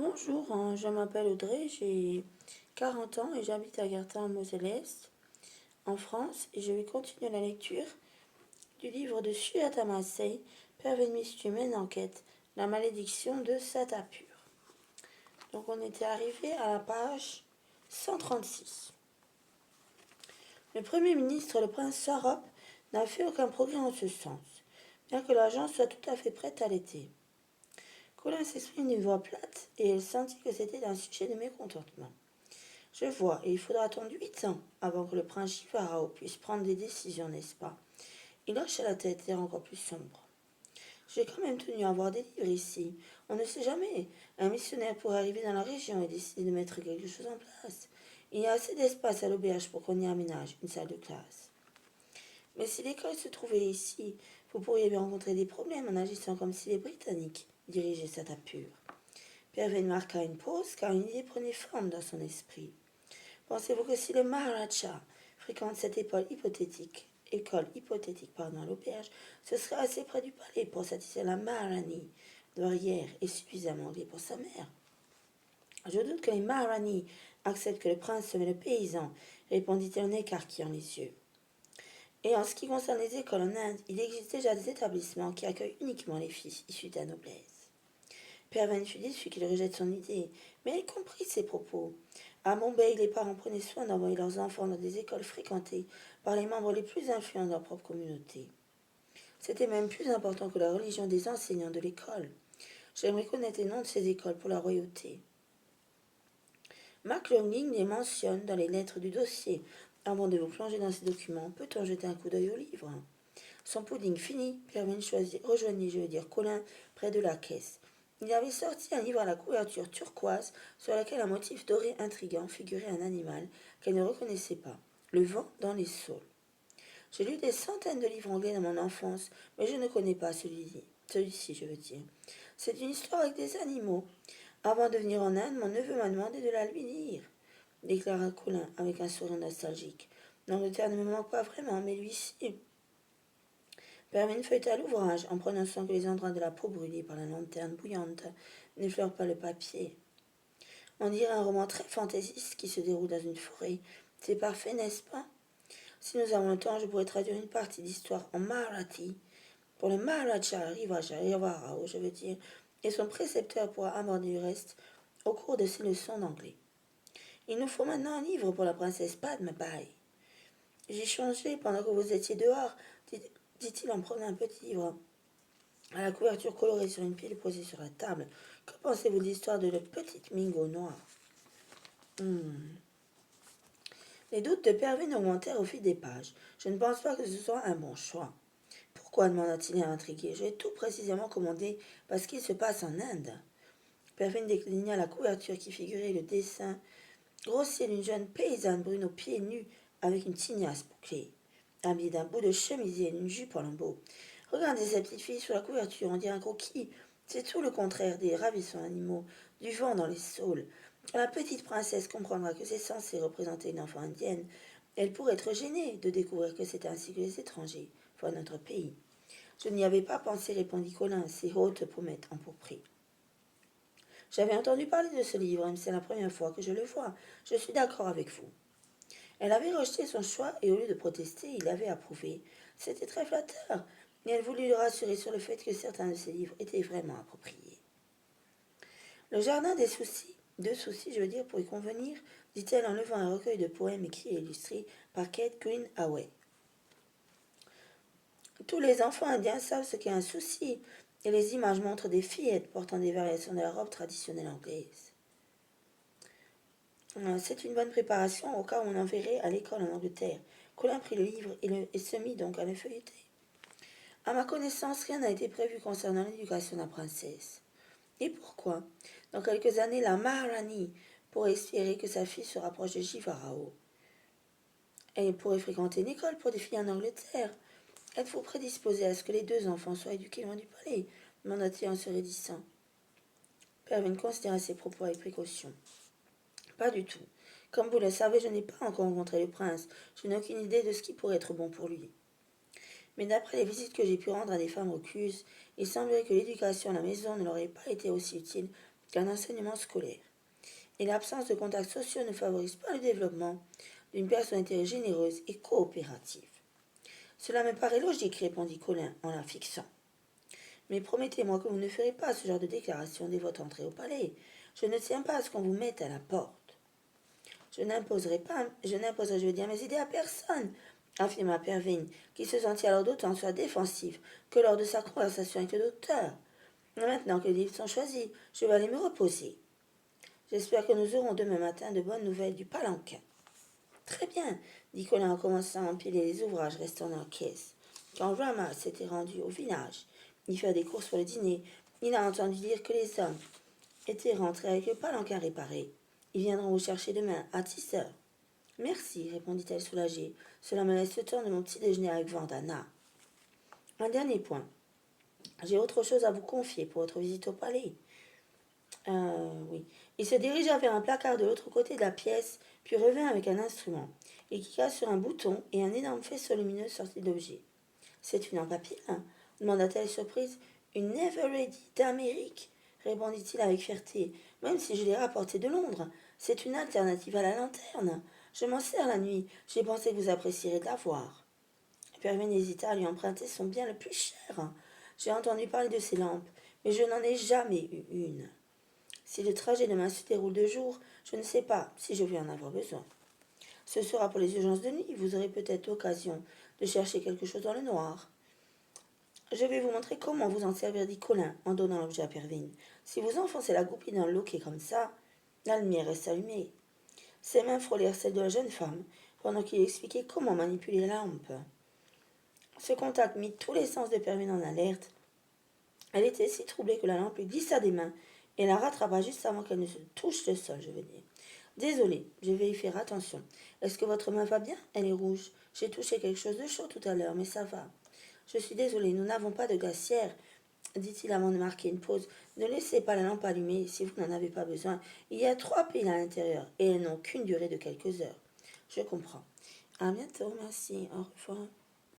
Bonjour, je m'appelle Audrey, j'ai 40 ans et j'habite à Gartin, en Moselle-Est, en France, et je vais continuer la lecture du livre de Suyata Massey, Pervenus humaine enquête, la malédiction de Satapur. Donc on était arrivé à la page 136. Le Premier ministre, le prince Sarop, n'a fait aucun progrès en ce sens, bien que l'agence soit tout à fait prête à l'été. Colin s'exprime d'une voix plate et elle sentit que c'était un sujet de mécontentement. Je vois, et il faudra attendre 8 ans avant que le prince Shivarao puisse prendre des décisions, n'est-ce pas? Il hocha la tête, l'air encore plus sombre. J'ai quand même tenu à avoir des livres ici. On ne sait jamais. Un missionnaire pourrait arriver dans la région et décider de mettre quelque chose en place. Il y a assez d'espace à l'auberge pour qu'on y aménage une salle de classe. Mais si l'école se trouvait ici, vous pourriez bien rencontrer des problèmes en agissant comme si les Britanniques dirigeaient Satapur. Perven marqua une pause car une idée prenait forme dans son esprit. Pensez-vous que si le Maharaja fréquente cette école hypothétique à l'auberge, ce serait assez près du palais pour satisfaire la Maharani, douairière et suffisamment anglais pour sa mère? Je doute que les Maharani acceptent que le prince se mette le paysan, répondit-elle en écarquillant les yeux. Et en ce qui concerne les écoles en Inde, il existe déjà des établissements qui accueillent uniquement les fils issus de la noblesse. Perven fut déçu qu'il rejette son idée, mais elle comprit ses propos. À Bombay, les parents prenaient soin d'envoyer leurs enfants dans des écoles fréquentées par les membres les plus influents de leur propre communauté. C'était même plus important que la religion des enseignants de l'école. J'aimerais connaître les noms de ces écoles pour la royauté. McLaughlin les mentionne dans les lettres du dossier. Avant de vous plonger dans ces documents, peut-on jeter un coup d'œil au livre? Son pudding fini, Perven rejoignit Colin près de la caisse. Il avait sorti un livre à la couverture turquoise sur laquelle un motif doré intrigant figurait un animal qu'elle ne reconnaissait pas, le vent dans les saules. J'ai lu des centaines de livres anglais dans mon enfance, mais je ne connais pas celui-ci, je veux dire. C'est une histoire avec des animaux. Avant de venir en Inde, mon neveu m'a demandé de la lui lire, déclara Colin avec un sourire nostalgique. L'Angleterre ne me manque pas vraiment, mais lui-ci. Pervin feuilleta l'ouvrage en prononçant que les endroits de la peau brûlée par la lanterne bouillante n'effleurent pas le papier. On dirait un roman très fantaisiste qui se déroule dans une forêt. C'est parfait, n'est-ce pas? Si nous avons le temps, je pourrais traduire une partie d'histoire en Marathi pour le Maharaja Rivarao, je veux dire, et son précepteur pourra aborder le reste au cours de ses leçons d'anglais. Il nous faut maintenant un livre pour la princesse Padmabai. J'ai changé pendant que vous étiez dehors, dit-il en prenant un petit livre à la couverture colorée sur une pile posée sur la table. Que pensez-vous de l'histoire de la petite Mingo noire? Les doutes de Pervin augmentèrent au fil des pages. Je ne pense pas que ce soit un bon choix. Pourquoi demanda-t-il intrigué. J'ai tout précisément commandé parce qu'il se passe en Inde. Pervin déclina la couverture qui figurait le dessin grossier d'une jeune paysanne brune aux pieds nus avec une tignasse bouclée, habillée d'un bout de chemisier et d'une jupe en lambeaux. Regardez cette petite fille sur la couverture, on dirait un croquis. C'est tout le contraire des ravissants animaux, du vent dans les saules. La petite princesse comprendra que c'est censé représenter une enfant indienne. Elle pourrait être gênée de découvrir que c'est ainsi que les étrangers voient notre pays. Je n'y avais pas pensé, répondit Colin, ses hautes pommettes empourprées. J'avais entendu parler de ce livre, mais c'est la première fois que je le vois. Je suis d'accord avec vous. Elle avait rejeté son choix et au lieu de protester, il avait approuvé. C'était très flatteur, et elle voulut le rassurer sur le fait que certains de ses livres étaient vraiment appropriés. Le jardin des soucis, pour y convenir, dit-elle en levant un recueil de poèmes écrits et illustrés par Kate Greenaway. Tous les enfants indiens savent ce qu'est un souci, et les images montrent des fillettes portant des variations de la robe traditionnelle anglaise. C'est une bonne préparation au cas où on enverrait à l'école en Angleterre. Colin prit le livre et se mit donc à le feuilleter. À ma connaissance, rien n'a été prévu concernant l'éducation de la princesse. Et pourquoi? Dans quelques années, la Maharani pourrait espérer que sa fille se rapproche de Jivarao. Elle pourrait fréquenter une école pour des filles en Angleterre. Êtes-vous prédisposé à ce que les deux enfants soient éduqués loin du palais? Demanda-t-il en se raidissant. Pervin considéra ses propos avec précaution. Pas du tout. Comme vous le savez, je n'ai pas encore rencontré le prince. Je n'ai aucune idée de ce qui pourrait être bon pour lui. Mais d'après les visites que j'ai pu rendre à des femmes recluses, il semblerait que l'éducation à la maison ne leur ait pas été aussi utile qu'un enseignement scolaire. Et l'absence de contacts sociaux ne favorise pas le développement d'une personnalité généreuse et coopérative. Cela me paraît logique, répondit Colin en la fixant. Mais promettez-moi que vous ne ferez pas ce genre de déclaration dès votre entrée au palais. Je ne tiens pas à ce qu'on vous mette à la porte. Je n'imposerai, je veux dire, mes idées à personne, affirma Pervine, qui se sentit alors d'autant sur la défensive que lors de sa conversation avec le docteur. Maintenant que les livres sont choisis, je vais aller me reposer. J'espère que nous aurons demain matin de bonnes nouvelles du palanquin. Très bien, dit Colin en commençant à empiler les ouvrages restant dans la caisse. Quand Rama s'était rendu au village, y faire des courses pour le dîner, il a entendu dire que les hommes étaient rentrés avec le palanquin réparé. Ils viendront vous chercher demain à 10 heures. Merci, répondit-elle soulagée. Cela me laisse le temps de mon petit déjeuner avec Vandana. Un dernier point. J'ai autre chose à vous confier pour votre visite au palais. Oui. Il se dirigea vers un placard de l'autre côté de la pièce, puis revint avec un instrument. Il cliqua sur un bouton et un énorme faisceau lumineux sortit de l'objet. C'est une lampe à piles, demanda-t-elle surprise. Une Never Ready d'Amérique, répondit-il avec fierté. Même si je l'ai rapportée de Londres, c'est une alternative à la lanterne. Je m'en sers la nuit. J'ai pensé que vous apprécierez de la voir. Pervine hésita à lui emprunter son bien le plus cher. J'ai entendu parler de ces lampes, mais je n'en ai jamais eu une. Si le trajet demain se déroule de jour, je ne sais pas si je vais en avoir besoin. Ce sera pour les urgences de nuit. Vous aurez peut-être l'occasion de chercher quelque chose dans le noir. Je vais vous montrer comment vous en servir, dit Colin en donnant l'objet à Pervine. Si vous enfoncez la goupille dans le loquet comme ça, la lumière reste allumée. Ses mains frôlèrent celles de la jeune femme pendant qu'il expliquait comment manipuler la lampe. Ce contact mit tous les sens de Pervine en alerte. Elle était si troublée que la lampe lui glissa des mains et la rattrapa juste avant qu'elle ne se touche le sol, je veux dire. Désolée, je vais y faire attention. Est-ce que votre main va bien? Elle est rouge. J'ai touché quelque chose de chaud tout à l'heure, mais ça va. Je suis désolée, nous n'avons pas de glacière, dit-il avant de marquer une pause. Ne laissez pas la lampe allumée si vous n'en avez pas besoin. Il y a 3 piles à l'intérieur et elles n'ont qu'une durée de quelques heures. Je comprends. À bientôt, merci. Au revoir.